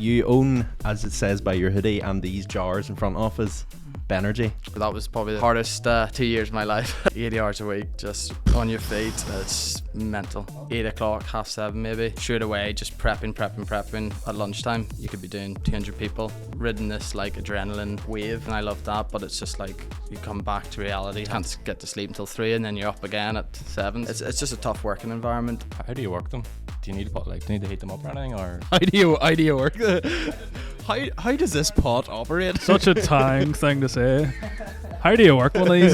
you own, as it says by your hoodie, and these jars in front of us, Benergy. That was probably the hardest 2 years of my life. 80 hours a week, just on your feet. It's mental. 8 o'clock, 7:30 maybe. Straight away, just prepping. At lunchtime, you could be doing 200 people. Ridden this like adrenaline wave, and I love that. But it's just like you come back to reality. Can't get to sleep until 3, and then you're up again at 7. It's just a tough working environment. How do you work them? Do you need to heat them up or anything, or How do you work? How does this pot operate? Such a Tang thing to say. How do you work one of these?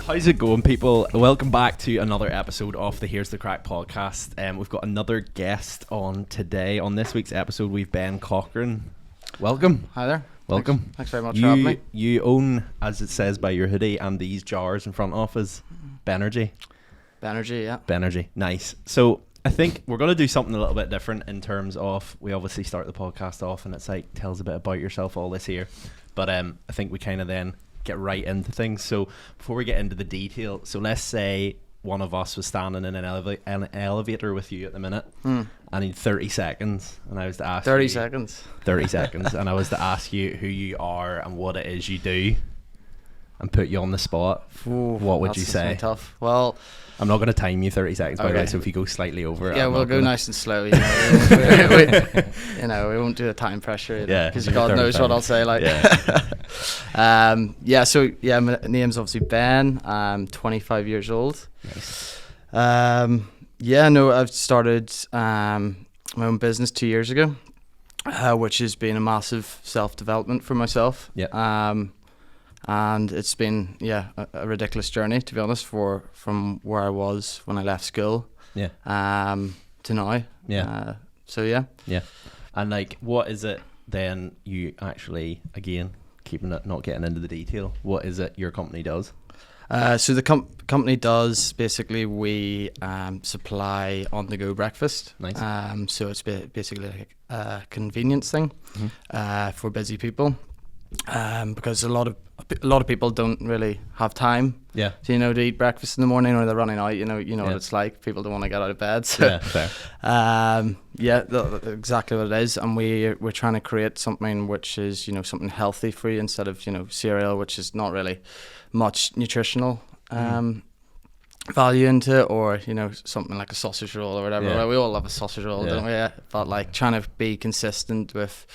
How's it going, people? Welcome back to another episode of the Here's the Crack podcast. We've got another guest on today. On this week's episode, we've Ben Cochrane. Welcome. Hi there. Welcome. Thanks very much for having me. You own, as it says by your hoodie, and these jars in front of us, Benergy. Benergy, yeah. Benergy, nice. So I think we're going to do something a little bit different in terms of, we obviously start the podcast off and it's like, tell us a bit about yourself, all this here. But I think we kind of then get right into things. So before we get into the detail, so let's say one of us was standing in an elevator with you at the minute. I need 30 seconds, and I was to ask 30 you, seconds. 30 seconds, and I was to ask you who you are and what it is you do, and put you on the spot. Ooh, what would you say? Tough. Well, I'm not going to time you 30 seconds, by the way, okay. so if you go slightly over, yeah, I'm we'll not go gonna... nice and slow. We won't do the time pressure. Yeah, because God knows what I'll say. Like, yeah. my name's obviously Ben. I'm 25 years old. Nice. I've started my own business 2 years ago, which has been a massive self-development for myself. Yeah. And it's been a ridiculous journey, to be honest, from where I was when I left school to now. Yeah. Yeah. And like, what is it then you actually, again, keeping it, not getting into the detail, what is it your company does? So the company does, basically, we supply on-the-go breakfast. Nice. So it's basically like a convenience thing for busy people, because a lot of people don't really have time. Yeah. So, to eat breakfast in the morning, or they're running out. You know what it's like. People don't want to get out of bed. So, Yeah, fair. Exactly what it is. And we're trying to create something which is something healthy for you, instead of cereal, which is not really much nutritional value into it, or something like a sausage roll or whatever. Yeah. Well, we all love a sausage roll, Yeah. don't we? Yeah. But like trying to be consistent with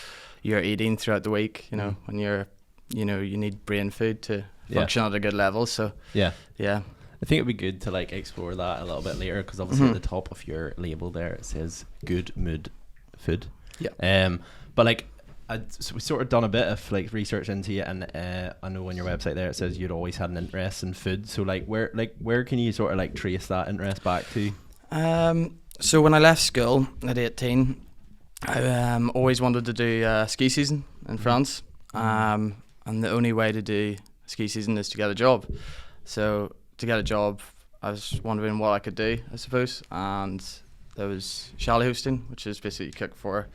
your eating throughout the week. When you're you need brain food to function at a good level. So Yeah. yeah. I think it'd be good to like explore that a little bit later, because obviously at the top of your label there it says good mood food. Yeah. But like, so we sort of done a bit of like research into you, and I know on your website there it says you'd always had an interest in food. So like, where can you sort of like trace that interest back to? So when I left school at 18, I always wanted to do a ski season in France. And the only way to do ski season is to get a job. So to get a job, I was wondering what I could do, I suppose. And there was chalet hosting, which is basically you cook for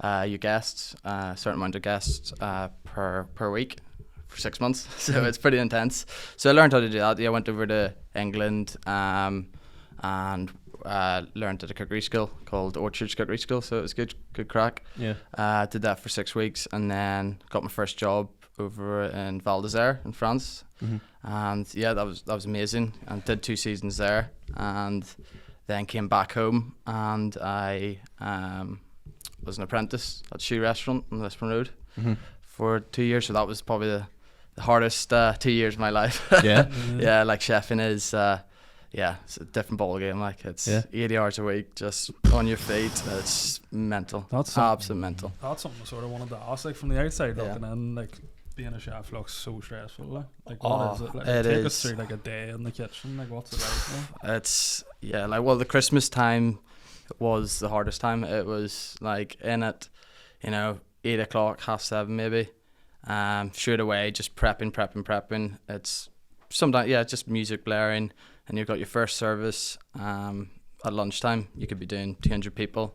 your guests, a certain amount of guests per week for 6 months. So it's pretty intense. So I learned how to do that. I went over to England and learned at a cookery school called Orchard's Cookery School. So it was good crack. Yeah. Did that for 6 weeks, and then got my first job over in Val d'Isère in France. And that was amazing, and did 2 seasons there, and then came back home, and I was an apprentice at a shoe restaurant on Lisbon Road for 2 years. So that was probably the hardest 2 years of my life. Yeah. Like chefing is it's a different ball game. Like, it's 80 hours a week, just on your feet. It's mental. That's absolute mental. That's something I sort of wanted to ask, like, from the outside looking in, like, being a chef looks so stressful. Like what is it? Like, take us through like a day in the kitchen. Like, what's it like? It's the Christmas time was the hardest time. It was like in at 8 o'clock, 7:30 maybe. Straight away, just prepping. It's sometimes just music blaring, and you've got your first service at lunchtime. You could be doing 200 people.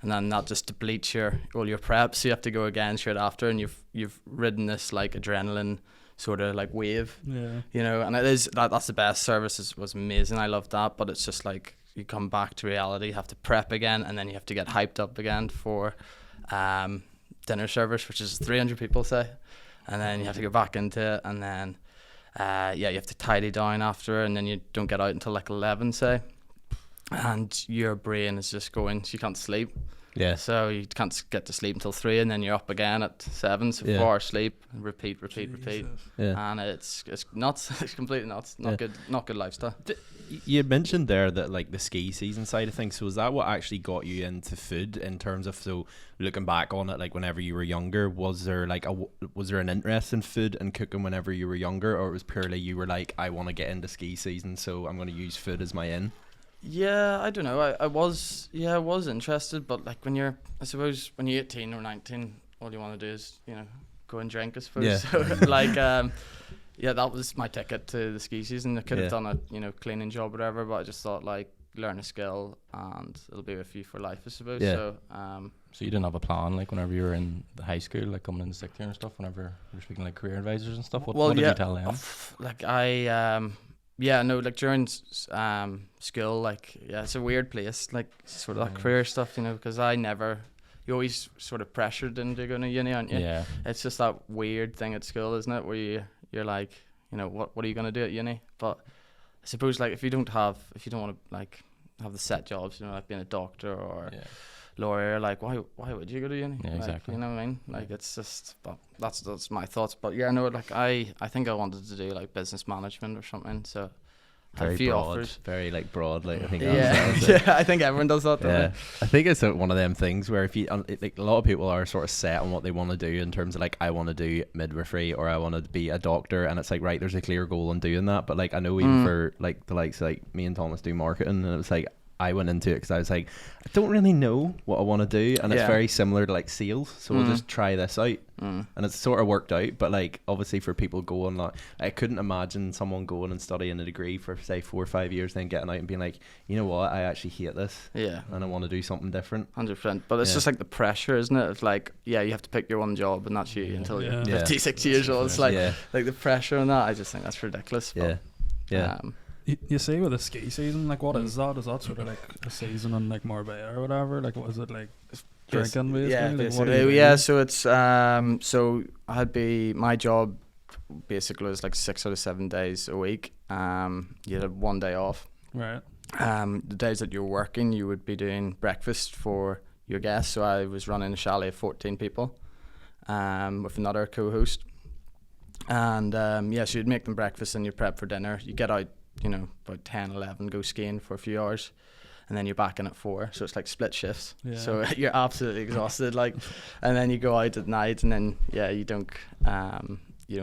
And then that just depletes all your prep, so you have to go again straight after, and you've ridden this like adrenaline sort of like wave. And it is that's the best service. Was amazing. I loved that, but it's just like you come back to reality, you have to prep again, and then you have to get hyped up again for dinner service, which is 300 people, say, and then you have to go back into it, and then you have to tidy down after, and then you don't get out until like 11, say, and your brain is just going, so you can't sleep. Yeah. So you can't get to sleep until 3, and then you're up again at 7. So 4 hours sleep, and repeat. Yeah. And it's nuts. It's completely nuts. Not good lifestyle. You had mentioned there that like the ski season side of things. So was that what actually got you into food in terms of, so looking back on it, like whenever you were younger, was there an interest in food and cooking whenever you were younger, or it was purely you were like, I want to get into ski season, so I'm going to use food as my in? Yeah, I don't know. I was interested, but like when you're 18 or 19, all you want to do is, go and drink, I suppose. Yeah. So like, that was my ticket to the ski season. I could have done a, cleaning job or whatever, but I just thought like learn a skill and it'll be with you for life, I suppose. Yeah. So, so you didn't have a plan, like whenever you were in the high school, like coming into 6th year and stuff, whenever you were speaking like career advisors and stuff, what did you tell them? Like like during school, like, it's a weird place, like sort of that career stuff, because you always sort of pressured into going to uni, aren't you? Yeah. It's just that weird thing at school, isn't it, where you're like, what are you going to do at uni? But I suppose like if you don't want to like have the set jobs, like being a doctor or lawyer, like why would you go to uni? Yeah, exactly. You know what I mean? Like it's just, but that's my thoughts. But yeah, no, like I think I wanted to do like business management or something. So I had a few offers. Very like broad, like I think. I think everyone does that. Yeah, I think it's one of them things where if you like, a lot of people are sort of set on what they want to do in terms of like, I want to do midwifery or I want to be a doctor, and it's like, right, there's a clear goal in doing that. But like I know even for like the likes like me and Thomas do marketing, and it was like I went into it because I was like, I don't really know what I want to do, and it's very similar to like sales, so we'll just try this out, and it's sort of worked out. But like obviously for people going, like I couldn't imagine someone going and studying a degree for say 4 or 5 years, then getting out and being like, you know what, I actually hate this, and I want to do something different. 100%. But it's just like the pressure, isn't it? It's like, you have to pick your one job, and that's you until you're 56 years old. It's like the pressure on that. I just think that's ridiculous. But, You see with the ski season, like what is that? Is that sort of like a season in like Marbella or whatever? Like what is it like? Drinking basically? Yeah, like, basically. So it's so my job basically was like 6 out of 7 days a week. You had 1 day off. Right. The days that you're working, you would be doing breakfast for your guests. So I was running a chalet of 14 people, with another co-host. And so you'd make them breakfast and you prep for dinner. You get out, about 10, 11, go skiing for a few hours, and then you're back in at 4. So it's like split shifts. Yeah. So you're absolutely exhausted, like, and then you go out at night, and then you don't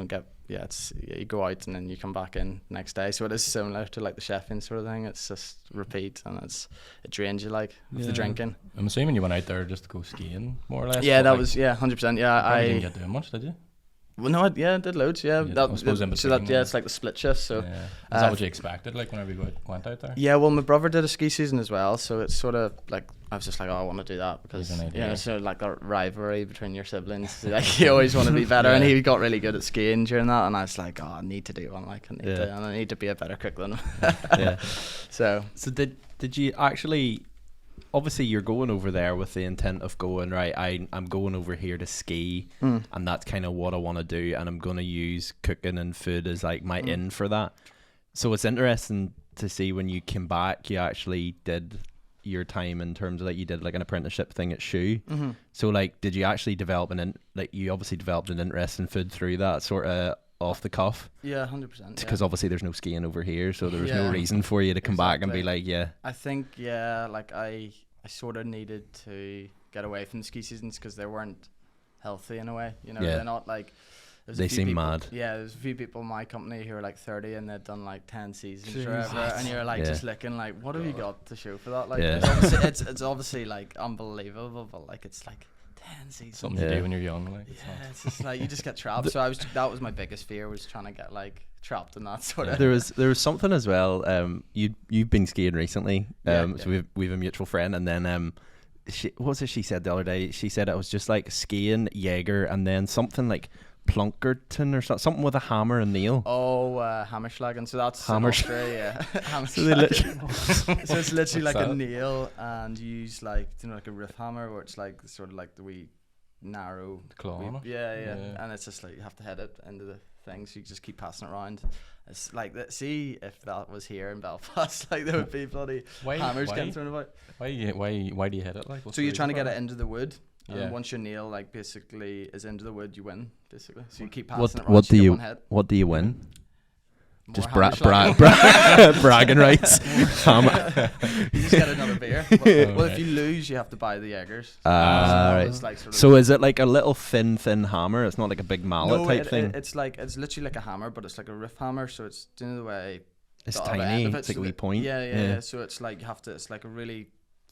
get you go out and then you come back in next day. So it is similar to like the chefing sort of thing. It's just repeat, and it drains you like with the drinking. I'm assuming you went out there just to go skiing, more or less. Yeah, that was 100%. Yeah, I didn't get doing much, did you? Well, no, I did loads. Yeah, I suppose in between, it's like the split shift. So, is that what you expected? Like whenever you went out there? Yeah, well, my brother did a ski season as well, so it's sort of like I was just like, I want to do that because it's sort of like a rivalry between your siblings. Like you always want to be better, and he got really good at skiing during that, and I was like, I need to do one. Like I need to be a better cook than him. So did you actually? Obviously you're going over there with the intent of going, right, I'm going over here to ski, and that's kind of what I want to do, and I'm going to use cooking and food as like my in for that. So it's interesting to see when you came back, you actually did your time in terms of like you did like an apprenticeship thing at Shoe. So like did you actually develop you obviously developed an interest in food through that sort of off the cuff? Yeah, 100%. Because obviously there's no skiing over here, so there was no reason for you to come back and be like, I think like I sort of needed to get away from the ski seasons because they weren't healthy in a way. They're not like. They seem mad. Yeah, there's a few people in my company who are like 30 and they've done like 10 seasons or whatever, and you're like just looking like, what have you got to show for that? Like, it's obviously like unbelievable, but like it's like 10 seasons. Something to do when you're young, like. Yeah, it's just like you just get trapped. So that was my biggest fear, was trying to get like trapped in that sort of. There was something as well. You've been skiing recently. So we've a mutual friend, and then she said the other day? She said it was just like skiing, Jaeger, and then something like Plunkerton or something with a hammer and nail. Oh, hammerschlagen. So that's Hammer- in Austria, yeah. So they So it's literally like a nail, and you use like like a roof hammer, where it's like sort of like the wee narrow Claw on it. yeah, and it's just like you have to hit it into the thing, so you just keep passing it around. It's like that. See, if that was here in Belfast, like there would be bloody hammers getting thrown about. Why do you hit it? Like, So you're trying to get it into the wood. Yeah. And once your nail like basically is into the wood, you win basically. So you keep passing What it around. what so do you get you one hit. what do you win? More Just hammerschlagen. bragging rights. You just get another beer. Well, if you lose, you have to buy the Jaegers. Right. It's like sort of So is it like a little thin hammer? It's not like a big mallet type thing. It's literally like a hammer, but it's like a roof hammer. So it's in the way. It's the other tiny. end of it, It's like so a wee that- point. Yeah. So it's like you have to. It's like a really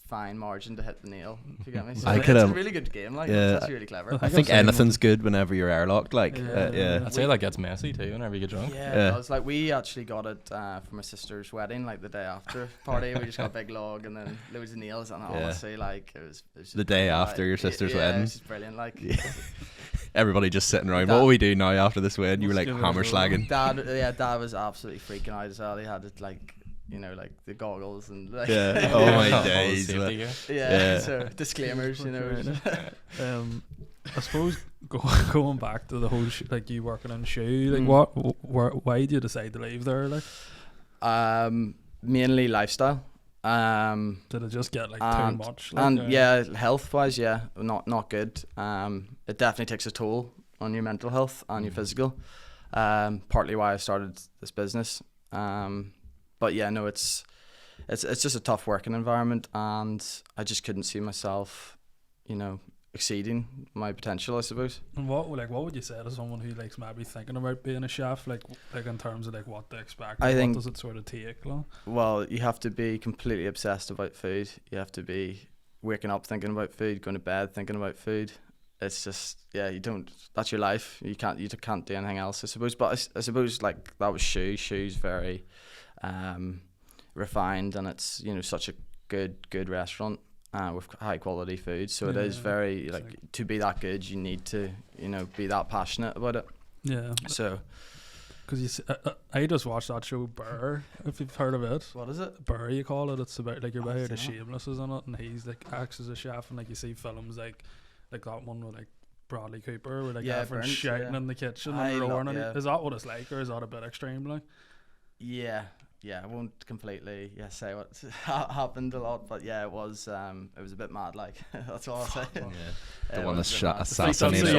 fine margin to hit the nail. If you get me. So I it's could a have- really good game. Like yeah. it's actually really clever. I think anything's good whenever you're airlocked. Like, Yeah. I'd say that gets messy too whenever you get drunk. Yeah, it does. Like we actually got it for my sister's wedding, like the day after party. We just got a big log and then loads of nails, and honestly, like it was just The day brilliant, after like, your sister's yeah, wedding. it was just brilliant. Like Everybody just sitting around. Dad- What will we do now after this wedding? You were like Let's give it a hammer go. slagging. Dad was absolutely freaking out as well. He had it like like the goggles and like Yeah. Oh my All the days. safety gear. Yeah. So disclaimers, I suppose going back to the whole like you working in shoe, like why did you decide to leave there? Like, mainly lifestyle. did it just get like too much? Like, And yeah, health wise, yeah, not good. It definitely takes a toll on your mental health and your physical. Partly why I started this business. But yeah, no, it's just a tough working environment, and I just couldn't see myself, exceeding my potential, I suppose. and what would you say to someone who likes maybe thinking about being a chef, like in terms of like what they expect? I What think- does it sort of take? Like? Well, you have to be completely obsessed about food. You have to be waking up thinking about food, going to bed thinking about food. It's just that's your life. You can't do anything else, I suppose. But I suppose like that was shoes very refined, and it's such a good restaurant with high quality food. So it is very like to be that good, you need to be that passionate about it. Yeah. So Because I just watched that show Burr, if you've heard of it. what is it? Burr, you call it. It's about like your I've guy the seen it. Shameless is in it, and he's like acts as a chef, and like you see films like that one with like Bradley Cooper, where like Yeah, everyone's Burns, shouting yeah. in the kitchen I and love- roaring. yeah. Is that what it's like, or is that a bit extreme? Like, Yeah, I won't completely say what happened a lot, but yeah, it was a bit mad. Like that's all I'll say. The It one that was a bit shot mad. assassinated.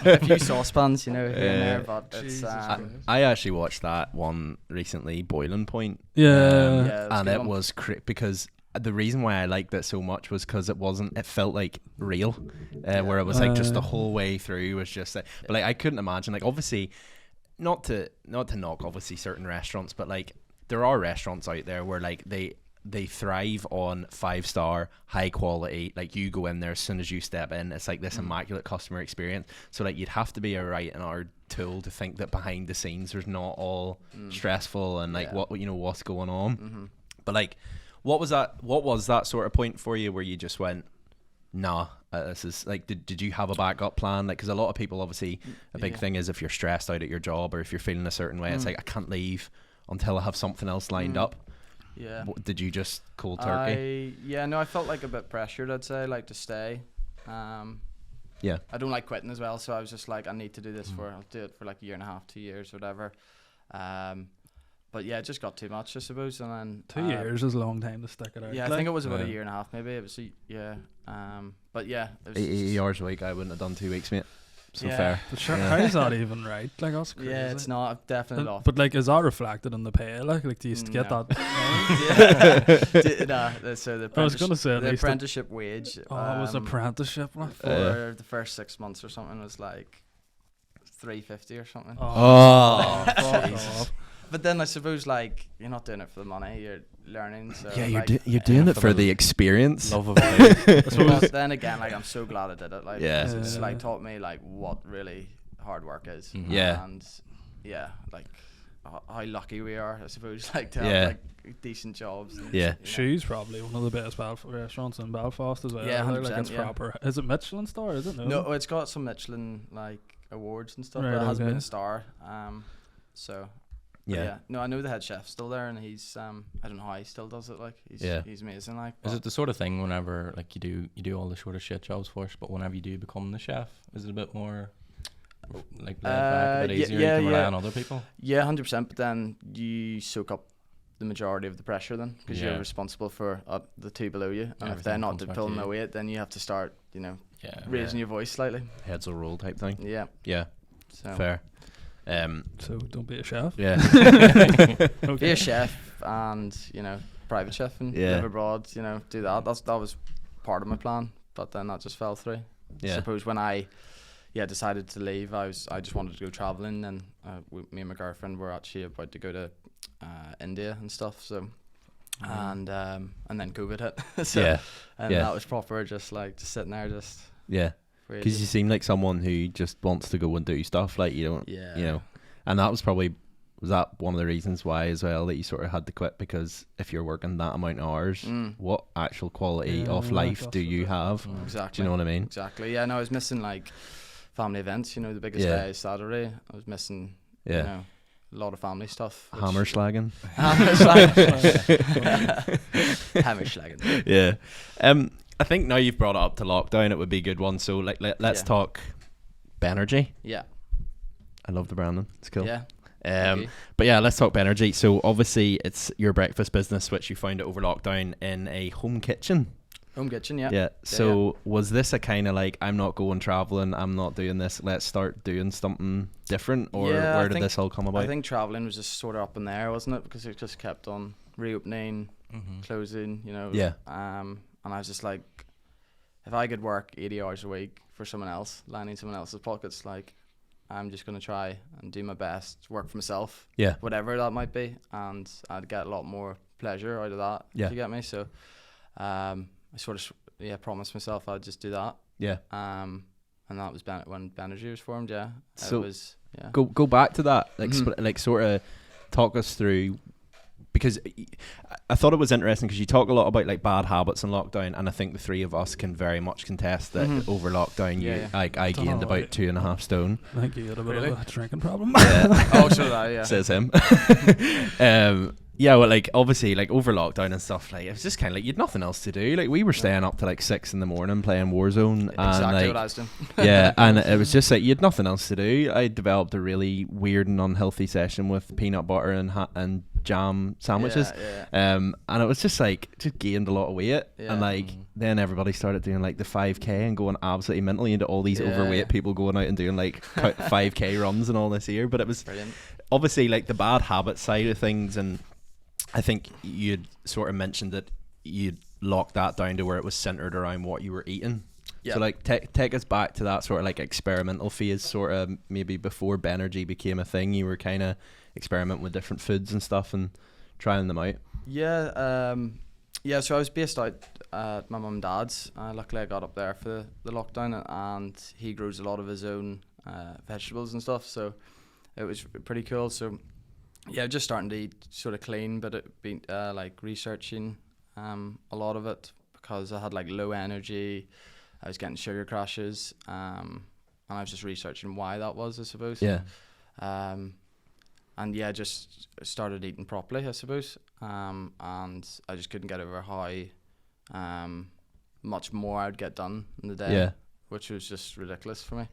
A few saucepans, here and Yeah. there, but it's Jesus I, Christ. I actually watched that one recently, Boiling Point. yeah, yeah, And a it good one. was because the reason why I liked it so much was because it felt like real, where it was like just the whole way through was just like, but like I couldn't imagine, like obviously not to knock obviously certain restaurants, but like there are restaurants out there where like they thrive on 5-star high quality, like you go in there as soon as you step in, it's like this immaculate customer experience. So like you'd have to be a right and hard tool to think that behind the scenes there's not all stressful and like Yeah. what's going on. Mhm. But like what was that sort of point for you where you just went, nah, this is like, did you have a backup plan? Like, because a lot of people, obviously a big Yeah. thing is if you're stressed out at your job or if you're feeling a certain way, it's like I can't leave until I have something else lined up. Yeah. Did you just cold turkey? I felt like a bit pressured, I'd say, like to stay. Yeah. I don't like quitting as well, so I was just like, I need to do this I'll do it for like a year and a half, 2 years, whatever. But yeah, it just got too much, I suppose, and then 2 years is a long time to stick it out. Yeah, I like. think it was about Yeah. a year and a half, maybe. It was but yeah, it was 80 hours a week, I wouldn't have done 2 weeks, mate. So Yeah. fair. But sure, Yeah. how is that even right? Like that's crazy. yeah, it's not. I've definitely But, lost. but like, is that reflected in the pay? Like do you get No. that? So the I was gonna say at the least apprenticeship wage. Oh, it was apprenticeship. Like. for the first 6 months or something was like $350 or something. Oh, fuck Jesus. off. But then I suppose like you're not doing it for the money, you're learning. So Yeah, you're, like, you're doing it for for the the experience. Love of it. but then again, like I'm so glad I did it. Like Yeah. it's Yeah. like taught me like what really hard work is. Mhm. Yeah. And yeah, like how lucky we are, I suppose, like to Yeah. have like decent jobs. And, Yeah. Shoes probably one of the best restaurants in Belfast as well. Yeah, Like 100%, it's yeah. proper. Is it Michelin star? Is it? No, it's got some Michelin like awards and stuff, Right, but it hasn't been okay. a star. So but Yeah. no, I know the head chef's still there, and he's I don't know how he still does it. Like he's amazing. Like, Is it the sort of thing whenever like you do all the sort of shit jobs first, but whenever you do become the chef, is it a bit more like laid back, a bit easier? You can rely on other people. Yeah, 100%. But then you soak up the majority of the pressure then, because you're responsible for the two below you, and if they're not pulling their weight, then you have to start, raising your voice slightly. Heads will roll type thing. Yeah. Yeah. So Fair. So don't be a chef. Yeah. Be a chef and private chef and live abroad. Do that. That was part of my plan, but then that just fell through. Yeah. I suppose when I decided to leave, I just wanted to go traveling, and me and my girlfriend were actually about to go to India and stuff. So and then COVID hit. So that was proper, just sitting there, just Because you seem like someone who just wants to go and do stuff, like you don't, and that was that one of the reasons why as well that you sort of had to quit, because if you're working that amount of hours, what actual quality of life do you have? Exactly. Do you know what I mean? Exactly. Yeah. No, I was missing like family events. The biggest day is Saturday. I was missing. A lot of family stuff. Hammer slagging. Hammer slagging. Yeah. I think now you've brought it up to lockdown, it would be a good one. So let's talk Benergy. Yeah. I love the branding. It's cool. Yeah. But yeah, let's talk Benergy. So obviously it's your breakfast business, which you found it over lockdown in a home kitchen. Home kitchen, yeah. Yeah. So was this a kind of like, I'm not going traveling, I'm not doing this, let's start doing something different, or where did this all come about? I think traveling was just sort of up in there, wasn't it? Because it just kept on reopening, closing, Yeah. And I was just like, if I could work 80 hours a week for someone else, lining someone else's pockets, like, I'm just going to try and do my best, work for myself, whatever that might be, and I'd get a lot more pleasure out of that, if you get me. So I sort of promised myself I'd just do that. Yeah. And that was when Benergy was formed. Yeah. So it was, go back to that, like sort of talk us through, because I thought it was interesting because you talk a lot about like bad habits in lockdown, and I think the three of us can very much contest that over lockdown I gained about 2.5 stone. I think you had a bit of a drinking problem. Oh, so that, says him. Yeah, well, like obviously, like over lockdown and stuff, like it was just kind of like you'd nothing else to do. Like we were staying up to like 6 a.m. playing Warzone. Exactly and, like, what I was doing. Yeah, and it was just like you had nothing else to do. I developed a really weird and unhealthy session with peanut butter and jam sandwiches. And it was just like just gained a lot of weight, and like then everybody started doing like the 5K and going absolutely mentally into all these overweight people going out and doing like 5K runs and all this year. But it was obviously like the bad habit side of things, and I think you'd sort of mentioned that you'd locked that down to where it was centered around what you were eating. So like take us back to that sort of like experimental phase, sort of maybe before Benergy became a thing. You were kind of experimenting with different foods and stuff and trying them out. So I was based out at my mum and dad's. Luckily I got up there for the lockdown, and he grows a lot of his own vegetables and stuff, so it was pretty cool. So just starting to eat sort of clean, but it been like researching a lot of it, because I had like low energy, I was getting sugar crashes, and I was just researching why that was, I suppose. Just started eating properly, I suppose, and I just couldn't get over how much more I'd get done in the day, which was just ridiculous for me.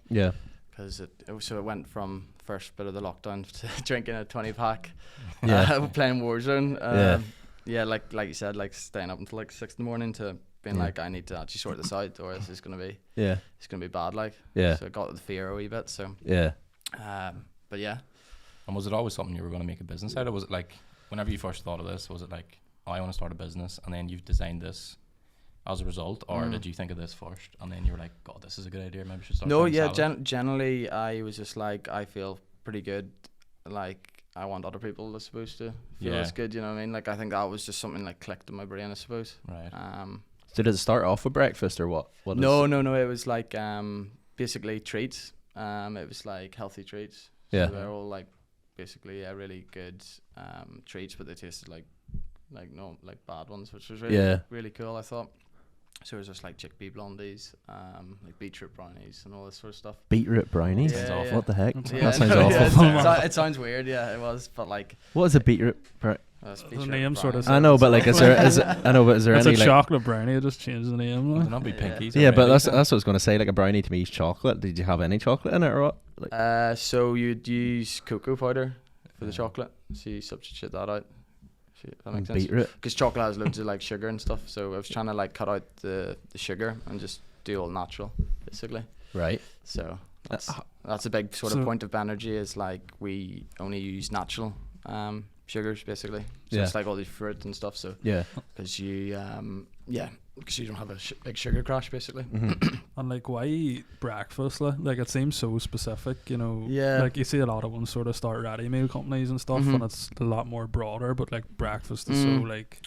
Because it went from first bit of the lockdown to drinking a 20-pack, playing Warzone. Like you said, like staying up until like 6 a.m. to being like, I need to actually sort this out, or this is gonna be it's gonna be bad. Like so, I got the fear a wee bit. So but yeah. And was it always something you were going to make a business out of? Was it like whenever you first thought of this, was it like, I want to start a business, and then you've designed this as a result, or did you think of this first and then you were like, God, this is a good idea, maybe we should start? No, generally I was just like, I feel pretty good, like I want other people, I suppose, to feel as good, you know what I mean? Like I think that was just something like clicked in my brain, I suppose. Right. So did it start off with breakfast or what? No, it was like basically treats. It was like healthy treats. So they're all like basically really good treats, but they tasted like bad ones, which was really really cool, I thought. So it's just like chickpea blondies, like beetroot brownies and all this sort of stuff. Beetroot brownies? Yeah, yeah. What the heck? Yeah, That sounds no, awful. yeah, it sounds weird, yeah, it was, but like... What is a beetroot The name sort of... I know, but like, is there it's any a like... chocolate brownie, just change the name. Would Like. not be pinkies. Yeah, but that's what I was going to say. Like a brownie to me is chocolate. Did you have any chocolate in it or what? Like, so you'd use cocoa powder for the chocolate, so you substitute that out. That makes sense. beetroot. Because chocolate has loads of like sugar and stuff, so I was trying to like cut out the sugar and just do all natural, basically. Right. So that's a big sort of point of Benergy, is like we only use natural sugars, basically. So it's like all the fruit and stuff. So yeah, because you because you don't have a big sugar crash, basically. Mm-hmm. And like, why breakfast? Like it seems so specific, you know. Yeah. Like you see a lot of ones sort of start ready meal companies and stuff, and it's a lot more broader. But like breakfast is so like.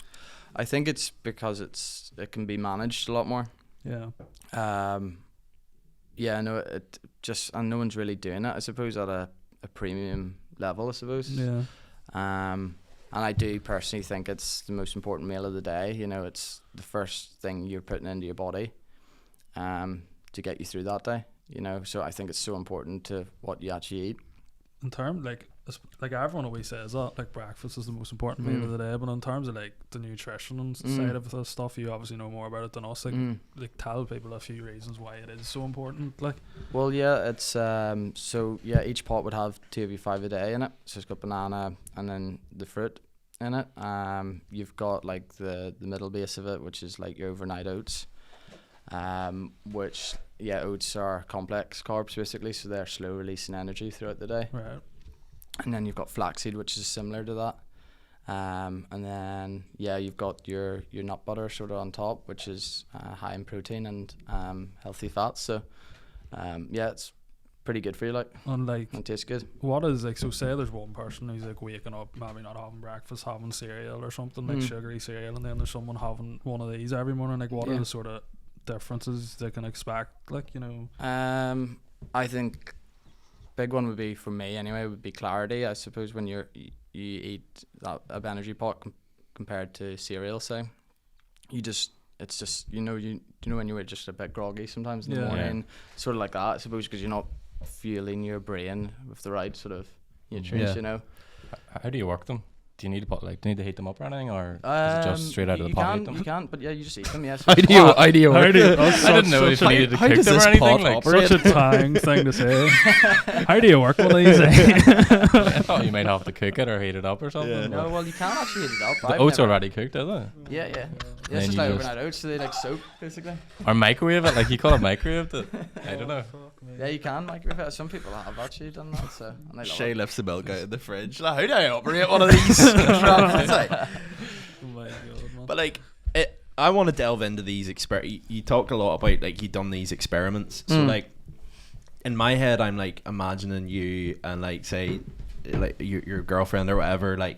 I think it's because it can be managed a lot more. Yeah. Yeah. No, and no one's really doing it, I suppose, at a premium level, I suppose. Yeah. And I do personally think it's the most important meal of the day. You know, it's the first thing you're putting into your body to get you through that day. You know, so I think it's so important to what you actually eat. In terms like everyone always says that like breakfast is the most important meal of the day, but in terms of like the nutrition and side of the stuff, you obviously know more about it than us. Like tell people a few reasons why it is so important. Like, well, yeah, it's so yeah, each pot would have 2 of your 5 a day in it. So it's got banana and then the fruit in it. You've got like the middle base of it, which is like your overnight oats. Which oats are complex carbs, basically, so they're slow releasing energy throughout the day. right. And then you've got flaxseed, which is similar to that. And then you've got your nut butter sort of on top, which is high in protein and healthy fats. So it's pretty good for you, like, And like, it tastes good. what is like, so say there's one person who's like waking up, maybe not having breakfast, having cereal or something, like sugary cereal, and then there's someone having one of these every morning. Like, what are the sort of differences they can expect, like, you know? I think big one would be, for me anyway, would be clarity. I suppose when you eat a Benergy pot compared to cereal, say, it's just you know when you're just a bit groggy sometimes in the morning, sort of like that, I suppose, because you're not fueling your brain with the right sort of nutrients. You know. How do you work them? Do you need to heat them up or anything, or is it just straight out of the pot? You can't, but yeah, you just eat them. Yes. How do you work? I didn't know if you needed to cook them or anything. Like, such a tang thing to say. How do you work one of these? I thought you might have to cook it or heat it up or something. Yeah. No, well, you can actually heat it up. The oats are already cooked, are they? Yeah. It's just like overnight oats, so they like soak, basically. Or microwave it, like you call it microwave it. I don't know. Yeah, you can microwave it. Some people have actually done that, so. And they Shay love lifts the milk out of the fridge. Like, how do I operate one of these? Oh my God, man. But like, I want to delve into these You talked a lot about like you done these experiments. So like, in my head, I'm like imagining you and like say, like your girlfriend or whatever, like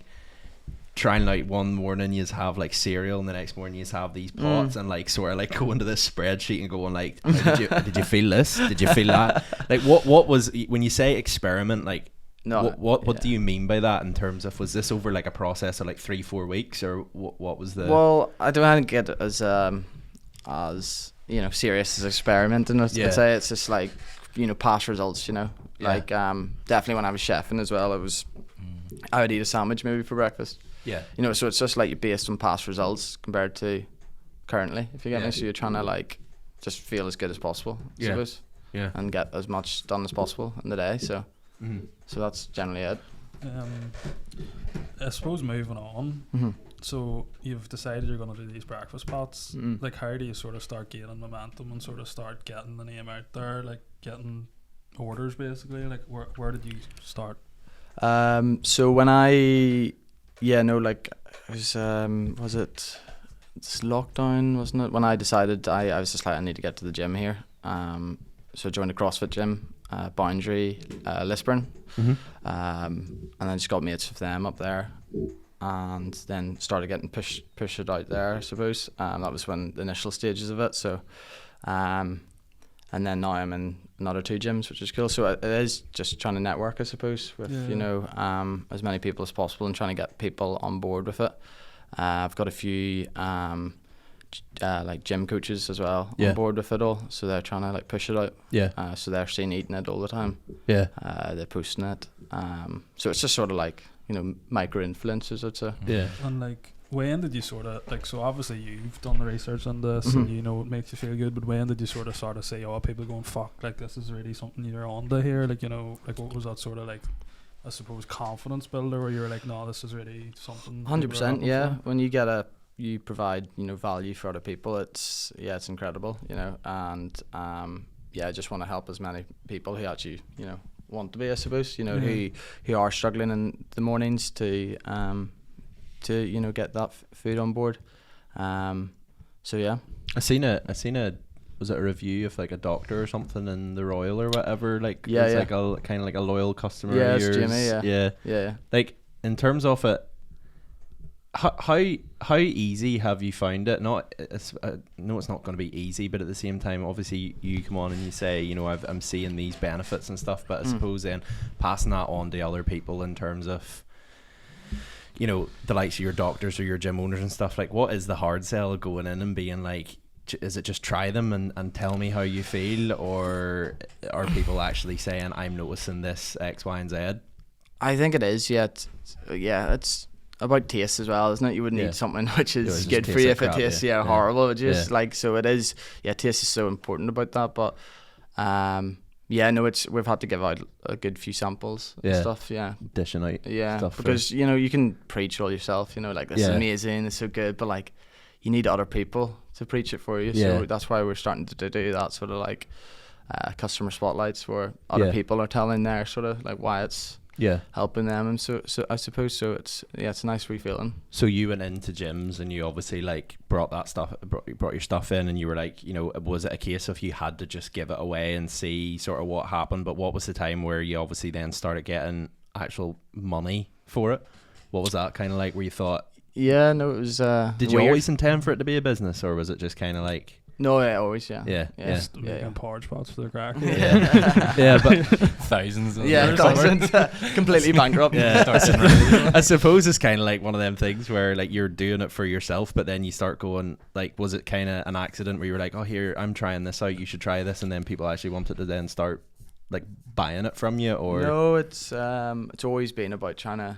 trying like one morning you have like cereal and the next morning you have these pots and like sort of like go into this spreadsheet and going like, did you feel this? Did you feel that? Like what was, when you say experiment, like, No. What do you mean by that in terms of, was this over like a process of like 3-4 weeks, or what was the? Well, I don't get it as you know, serious as experimenting. I'd say it's just like, you know, past results. You know, like definitely when I was chefing as well, I would eat a sandwich maybe for breakfast. Yeah. You know, so it's just like based on past results compared to currently, if you get me. So you're trying to like just feel as good as possible, I suppose. Yeah. And get as much done as possible in the day. So. So that's generally it. I suppose moving on. So you've decided you're going to do these breakfast pots. Like, how do you sort of start gaining momentum and sort of start getting the name out there, like getting orders basically? Like, where did you start? So when was it this lockdown, wasn't it? When I decided, I was just like, I need to get to the gym here. So I joined a CrossFit gym. Boundary, Lisburn, and then just got mates with them up there, and then started getting push it out there, I suppose. That was when the initial stages of it. So, and then now I'm in another 2 gyms, which is cool. So it is just trying to network, I suppose, with you know, as many people as possible and trying to get people on board with it. I've got a few like gym coaches as well Yeah. on board with it all, so they're trying to like push it out. Yeah. So they're seen eating it all the time. Yeah. They're posting it. So it's just sort of like, you know, micro influencers, I'd say. Yeah. And like, when did you sort of like? So obviously you've done the research on this, and you know it makes you feel good. But when did you sort of say, "Oh, people going fuck, like this is really something you're on to here"? Like, you know, like what was that sort of like? I suppose confidence builder, where you were like, "No, this is really something." 100%, yeah. When you provide, you know, value for other people, it's incredible, you know. And I just want to help as many people who actually, you know, want to be, I suppose, you know, who are struggling in the mornings to you know, get that food on board. So yeah, I seen a was it a review of like a doctor or something in the Royal or whatever, like Yeah, like a kind of like a loyal customer Yeah, of it's yours. Jimmy, yeah. Like, in terms of it, how easy have you found it? Not no, it's not going to be easy, but at the same time, obviously you come on and you say, you know, I'm seeing these benefits and stuff, but I suppose then passing that on to other people in terms of, you know, the likes of your doctors or your gym owners and stuff, like, what is the hard sell going in and being like, is it just try them and tell me how you feel, or are people actually saying, I'm noticing this X, Y, and Z? I think it is, it's about taste as well, isn't it? You would need something which is just good for tastes you. like If it crap, tastes yeah. horrible, it just Yeah. like, so it is. Yeah, taste is so important about that. But we've had to give out a good few samples and stuff. Yeah, Dishing out stuff because you know, you can preach all yourself. You know, like, this is amazing, it's so good, but like, you need other people to preach it for you. So that's why we're starting to do that sort of like customer spotlights where other people are telling their sort of like why it's helping them, and so I suppose so. It's a nice wee feeling. So you went into gyms and you obviously like brought your stuff in, and you were like, you know, was it a case of you had to just give it away and see sort of what happened? But what was the time where you obviously then started getting actual money for it? What was that kind of like, where you thought? Yeah, no, it was. Did you always intend for it to be a business, or was it just kind of like? No, always, yeah. Just making porridge pots for the crack. Yeah, but Thousands. Thousands. Completely bankrupt. I suppose it's kind of like one of them things where like you're doing it for yourself, but then you start going like, was it kind of an accident where you were like, oh, here, I'm trying this out, you should try this, and then people actually wanted to then start like buying it from you? Or no, it's always been about trying to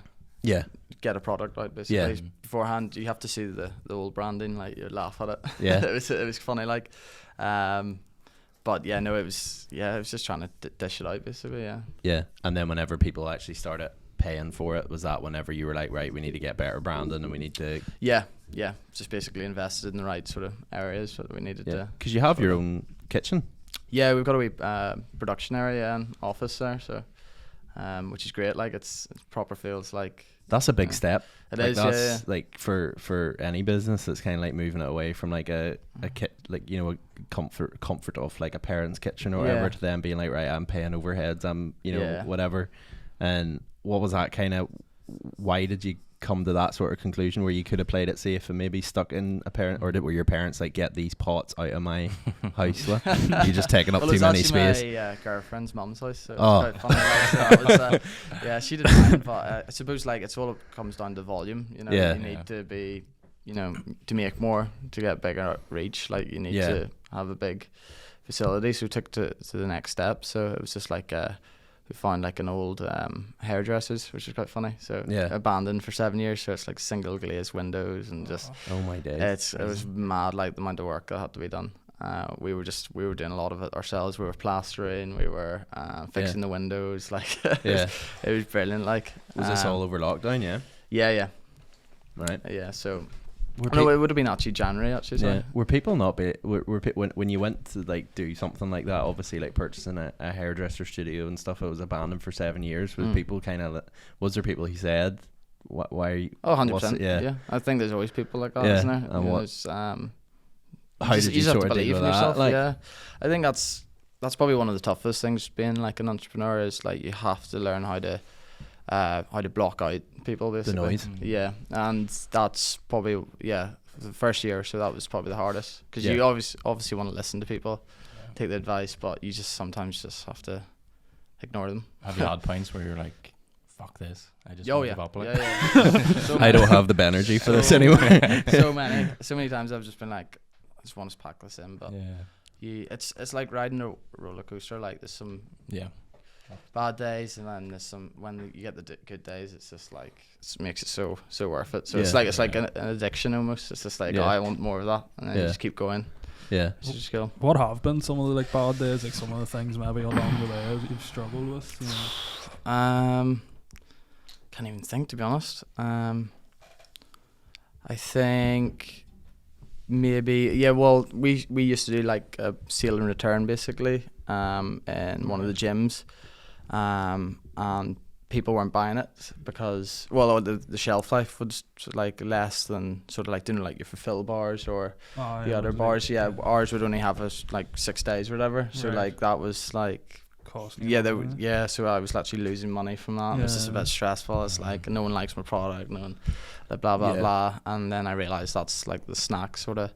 get a product out, basically. Beforehand, you have to see the old branding, like, you laugh at it. It was funny, like, but yeah, no, it was just trying to dish it out, basically. And then whenever people actually started paying for it, was that whenever you were like, right, we need to get better branding and we need to just basically invested in the right sort of areas that we needed to, because you have your own kitchen. We've got a wee production area and office there, so which is great. Like, it proper feels like that's a big step. It like is, that's like for any business, it's kind of like moving it away from like a kit, like, you know, a comfort of like a parent's kitchen or whatever, to them being like, right, I'm paying overheads, I'm, you know, whatever. And what was that kind of? Why did you come to that sort of conclusion where you could have played it safe and maybe stuck in a parent, or were your parents like, get these pots out of my house? You just taking up too many space. My girlfriend's mum's house, so it was quite funny. Like, so that was, she didn't mind, but I suppose like it's all comes down to volume. You know, you need to be, you know, to make more, to get bigger reach. Like, you need to have a big facility. So we took to the next step. So it was just like we found like an old hairdressers, which is quite funny. So abandoned for 7 years, so it's like single glazed windows and just my days. It was mad, like the amount of work that had to be done. We were doing a lot of it ourselves. We were plastering, we were fixing the windows, like it was brilliant. Like, was this all over lockdown? Yeah. Right. Yeah, so no, it would have been actually January, actually. Sorry. Were people not when you went to like do something like that, obviously like purchasing a hairdresser studio and stuff, it was abandoned for 7 years. Was people kind of, was there people who said, why are you? Oh, 100%. Yeah, I think there's always people like that, isn't there? And how did you have sort to of believe deal in with yourself? that? Like, I think that's probably one of the toughest things being like an entrepreneur, is like you have to learn how to block out people, basically. The noise. Yeah, and that's probably the first year, so that was probably the hardest, because you obviously want to listen to people, take the advice, but you just sometimes just have to ignore them. Have you had points where you're like, fuck this, I just give up? So I don't have the Benergy for this anyway. so many times I've just been like, I just want to pack this in. But Yeah. it's like riding a roller coaster. Like there's some Yeah. bad days, and then there's some when you get the good days. It's just like it makes it so worth it. So it's Yeah. like an addiction almost. It's just like Yeah. oh, I want more of that, and then you Yeah. just keep going. Yeah. Just go. What have been some of the like bad days, like some of the things maybe along the way that you've struggled with? You know? Can't even think, to be honest. I think maybe well we used to do like a sale and return basically in one of the gyms, and people weren't buying it because the shelf life was like less than sort of like like your fulfill bars or the other bars. Ours would only have us like 6 days or whatever. So Right. like that was like Costing yeah, you money. so I was actually losing money from that. It was just a Yeah. bit stressful. It's like no one likes my product, no one, blah blah Yeah. blah. And then I realized that's like the snack sort of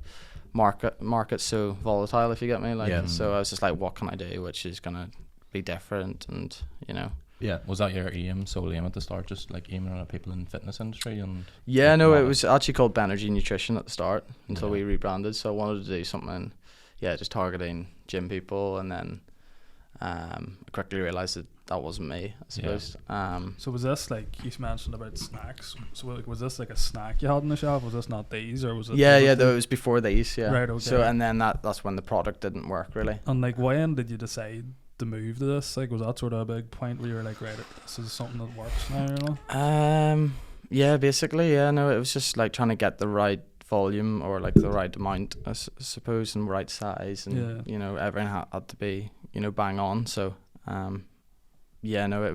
market's so volatile, if you get me. Like, Yeah. so I was just like, what can I do which is gonna be different, and you know. Yeah. Was that your sole aim at the start, just like aiming at people in the fitness industry? And Yeah, no, it Wow. was actually called Benergy Nutrition at the start until Yeah. we rebranded. So I wanted to do something, just targeting gym people, and then I quickly realized that wasn't me, I suppose. So was this like you mentioned about snacks? So like, was this like a snack you had on the shelf? Was this not these, or was it? Though it was before these, yeah. Right, okay. So and then that's when the product didn't work really. And like, when did you decide to move to this? Like, was that sort of a big point where you were like, right, this is something that works now, you know? Yeah, basically, yeah. No, it was just like trying to get the right volume or like the right amount, I suppose, and right size, and you know, everything had to be, you know, bang on. So, it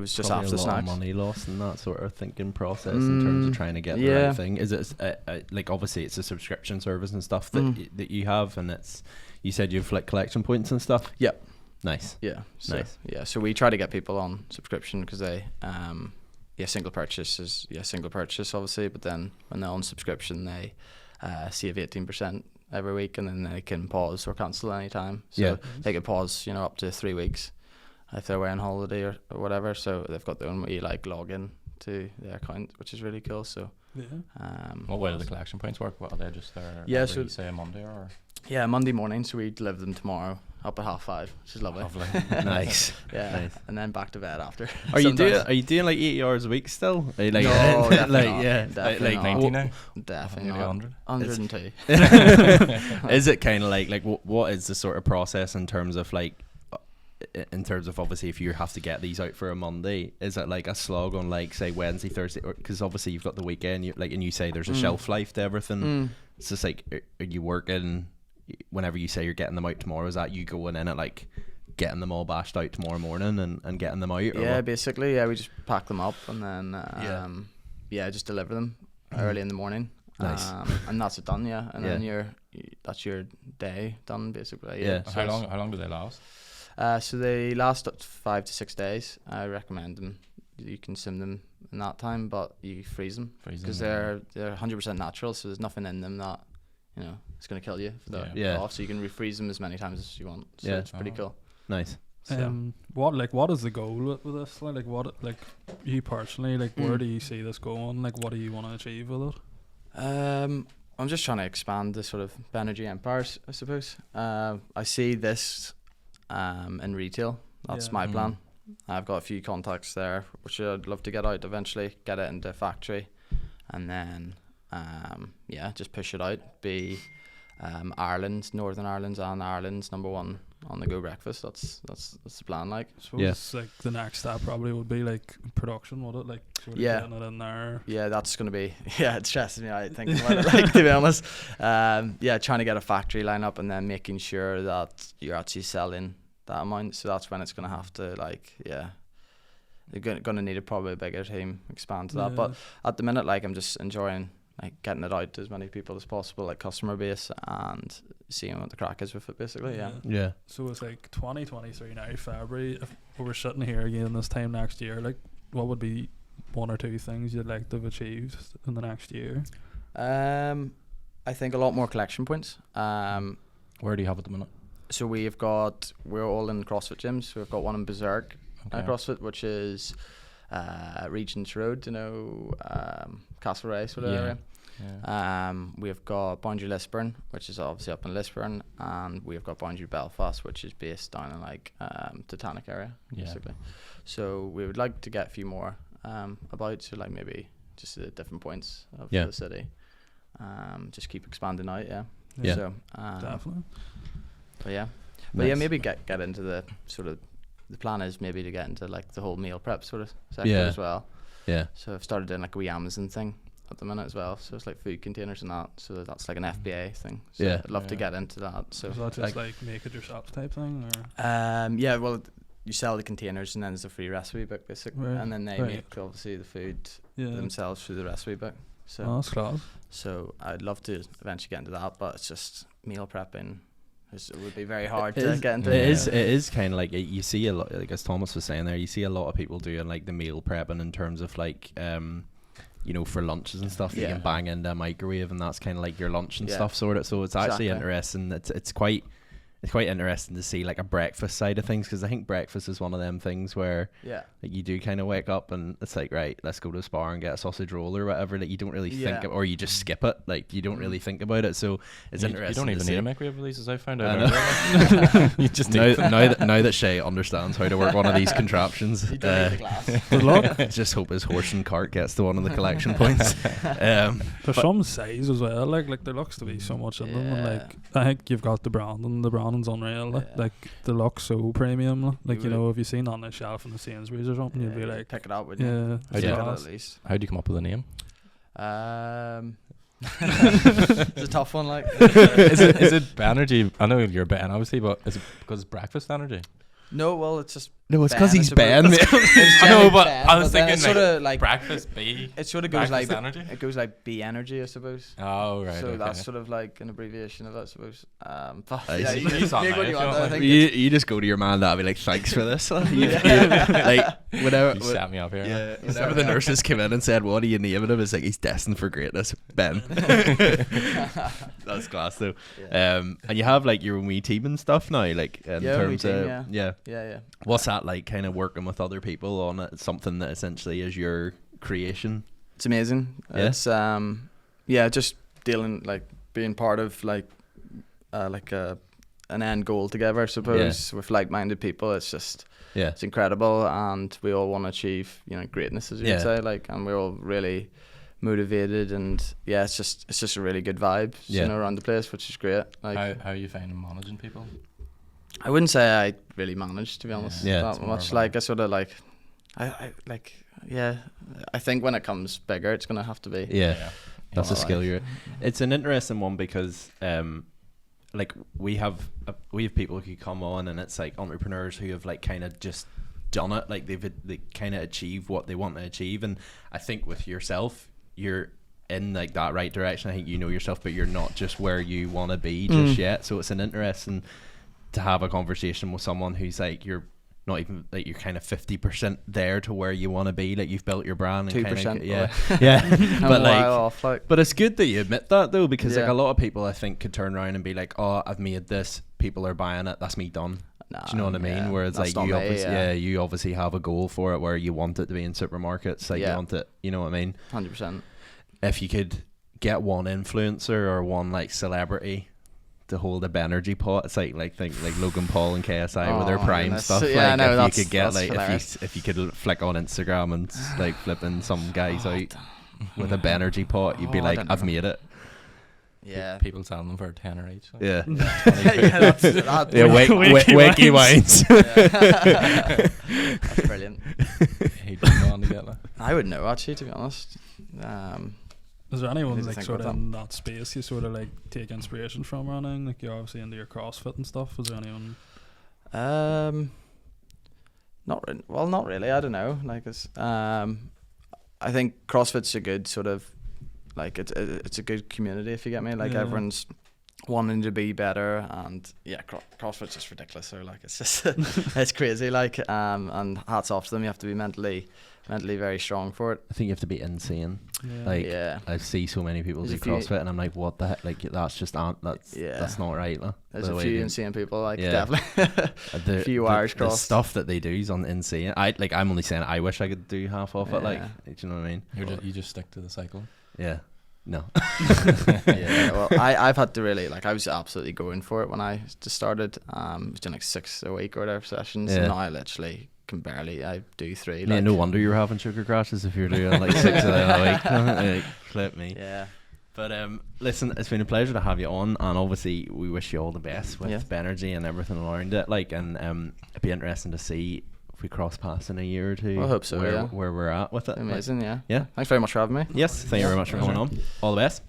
was just Probably after a lot snacks. of money lost in that sort of thinking process in terms of trying to get the right thing. Is it like, obviously it's a subscription service and stuff that that you have, and it's, you said you've like collection points and stuff? Yep. Nice. Yeah. So, Nice. Yeah. So we try to get people on subscription because they, single purchase is single purchase obviously, but then when they're on subscription they save 18% every week, and then they can pause or cancel anytime. So Yeah. they can pause, you know, up to 3 weeks if they're away on holiday or whatever. So they've got their own way like log in to their account, which is really cool. So Yeah. what way do the collection points work? What are they, just there Yeah, every, so- say a Monday or? yeah, Monday morning, so we deliver them tomorrow up at 5:30, which is lovely. Lovely. Nice. Yeah, Nice. and then back to bed after. Are you Sometimes. doing like 80 hours a week still? Are you like, No, definitely like not. yeah, Definitely like not. 90 now? Definitely Nearly not. 100. 102. Is it kind of like what is the sort of process in terms of like, in terms of obviously if you have to get these out for a Monday, is it like a slog on like say Wednesday, Thursday, because obviously you've got the weekend, you like, and you say there's a shelf life to everything. It's just like, are you working whenever you say you're getting them out tomorrow? Is that you going in at like getting them all bashed out tomorrow morning and getting them out? Or Yeah, what? basically, we just pack them up and then just deliver them early in the morning. Nice. And that's it done, yeah. And Yeah. then that's your day done basically. Yeah. So How long do they last? so they last up to 5 to 6 days. I recommend them. You consume them in that time, but you freeze them because they're 100% natural. So there's nothing in them that, you know, it's gonna kill you if they're Yeah. off. So you can refreeze them as many times as you want. So Yeah. it's pretty cool. Nice. So. What is the goal with this? Like, what, like you personally, like, where do you see this going? Like, what do you want to achieve with it? I'm just trying to expand the sort of Benergy empire, I suppose. I see this in retail. That's Yeah. my plan. I've got a few contacts there, which I'd love to get out eventually, get it into factory, and then just push it out. Be Northern Ireland's and Ireland's #1 on the go breakfast. That's the plan. Like, I suppose like the next step probably would be like production, would it? Like sort of Yeah. getting it in there. yeah, that's gonna be it stresses me out thinking about it. Like, to be honest, trying to get a factory line up and then making sure that you're actually selling that amount. So that's when it's gonna have to they're gonna need probably a bigger team, expand to that. But at the minute, like, I'm just enjoying like getting it out to as many people as possible, like customer base, and seeing what the crack is with it basically. Yeah. So it's like 2023 now, February. If we were sitting here again this time next year, like, what would be 1 or 2 things you'd like to have achieved in the next year? I think a lot more collection points. Where do you have at the minute? So we're all in CrossFit gyms. We've got one in Berserk CrossFit, which is Regent's Road, you know, Castlereagh sort of area. Yeah. We've got Boundary Lisburn, which is obviously up in Lisburn, and we've got Boundary Belfast, which is based down in like Titanic area, basically. So we would like to get a few more about, so like maybe just at different points of the city. Just keep expanding out, Yeah. So Definitely. but yeah, maybe get into the sort of, the plan is maybe to get into like the whole meal prep sort of sector as well. Yeah. So I've started doing like a wee Amazon thing at the minute as well. So it's like food containers and that. So that's like an FBA thing. So Yeah. I'd love to get into that. So Is that just like make it yourself type thing, or? yeah, well, you sell the containers and then there's a free recipe book basically, Right. and then they Right. make obviously the food Yeah. themselves through the recipe book. So Oh, that's class. so I'd love to eventually get into that, but it's just meal prepping. It would be very hard It to is- get into. It is kind of like you see a lot, like as Thomas was saying there, you see a lot of people doing like the meal prepping in terms of like you know, for lunches and stuff. You Yeah. can bang into a microwave and that's kind of like your lunch and Yeah. stuff sort of. So it's actually Exactly. interesting. It's quite interesting to see like a breakfast side of things, because I think breakfast is one of them things where Yeah. like you do kind of wake up and it's like, right, let's go to the Spar and get a sausage roll or whatever. Like you don't really think Yeah. or you just skip it. Like you don't really think about it. So it's You interesting. don't even to need see. a microwave release, as I found I out. know. You just now, eat them. now that Shay understands how to work one of these contraptions, You don't need the glass. Good luck. just hope his horse and cart gets to one of the collection points. There's But- some size as well. Like there looks to be so much in them, and Yeah. like I think you've got the Brandon. The Brandon's unreal. Yeah. Like they look so premium. Like you would- know, if you seen on the shelf in the Sainsbury's or something, you'd be you'd like, pick it up, wouldn't you? yeah, How'd it's you- class. At least. How'd you come up with the name? It's a tough one, like. Is it Benergy? I know you're Ben, obviously, but is it because it's breakfast energy? No, well, it's just. No, it's Ben, because he's I suppose. Ben. mate. It's I know, generally but Ben, I was then thinking it's sort of like breakfast B. it sort of goes like breakfast energy. it goes like B energy, I suppose. Oh right. So okay. that's sort of like an abbreviation of it, I suppose. But I yeah, see. you He's on make what there you if you want. want, I like. think You just go to your man that'll be like, thanks for this. Like You whenever set me up here. yeah, whenever the nurses came in and said, what do you name him? It's like, he's destined for greatness, Ben. That's class though. Yeah. And you have like your own wee team and stuff now, like in Yeah, wee terms team, of yeah. Yeah. What's that like, kind of working with other people on it, something that essentially is your creation? It's amazing. Yeah? It's just dealing, like being part of like an end goal together, I suppose, with like-minded people. It's just Yeah. it's incredible, and we all want to achieve, you know, greatness, as you Yeah. would say, like, and we're all really motivated, and yeah, it's just a really good vibe, Yeah. you know, around the place, which is great. Like, How are you finding managing people? I wouldn't say I really managed, to be honest, Yeah. It's that more much. of a- Like, I sort of like, I like, yeah, I think when it comes bigger, it's gonna have to be. Yeah. That's a Well, skill. like- It's an interesting one because, like we have people who come on and it's like entrepreneurs who have like kind of just done it, like they kind of achieve what they want to achieve, and I think with yourself, you're in like that right direction. I think you know yourself, but you're not just where you want to be just yet. So it's an interesting to have a conversation with someone who's like, you're not even like, you're kind of 50% there to where you want to be, like you've built your brand and 2%, kind of, yeah probably. yeah I'm but a like while off, like. but it's good that you admit that though, because like Yeah. a lot of people I think could turn around and be like, oh, I've made this, people are buying it, that's me done. Nah, Do you know what I mean? yeah, Whereas that's like you not me, obviously, yeah. you obviously have a goal for it where you want it to be in supermarkets, like you Yeah. want it, you know what I mean? 100%. If you could get one influencer or one like celebrity to hold a Benergy pot, it's like think like Logan Paul and KSI with their Oh my prime goodness. stuff. Yeah, like no, if that's- you could get that's like hilarious. if you could flick on Instagram and like flipping some guys out with a Benergy pot, you'd be Oh, I like, don't I've know. made it. Yeah. People selling them for a tenner each. like. Yeah. Yeah, that's Yeah, Wakey wakey wines. wines. That's brilliant. He'd been on together. I would know, actually, to be honest. Is there anyone Need to like think sort of about in that space you sort of like take inspiration from or anything? Like you're obviously into your CrossFit and stuff. Is there anyone? Not really. I don't know. Like, it's I think CrossFit's a good sort of, like, it's a good community, if you get me. Like, Yeah. everyone's wanting to be better, and yeah, CrossFit's just ridiculous. So like, it's just it's crazy. Like, and hats off to them. You have to be mentally very strong for it. I think you have to be insane. Yeah. Like, Yeah. I see so many people There's do a few- CrossFit, and I'm like, what the heck? Like, that's just Yeah. that's not right. There's the a way few they- insane people, like, Yeah. definitely. the, few wires the crossed. stuff that they do is on insane. I'm only saying I wish I could do half of it. Like, Yeah. do you know what I mean? You just stick to the cycle. Yeah. No. Yeah, well, I've had to really, like, I was absolutely going for it when I just started. I was doing like 6 a week or whatever sessions, Yeah. and now I literally can barely, I do 3. Yeah, Like, no wonder you're having sugar crashes if you're doing like 6 of them a week. Like, flip me. yeah. But listen, it's been a pleasure to have you on, and obviously we wish you all the best with Yeah. Benergy and everything around it. Like, and it'd be interesting to see if we cross paths in a year or two. Well, I hope so, where, yeah. where we're at with it. Amazing, yeah. Yeah. Thanks very much for having me. Yes, thank you very much for coming on. All the best.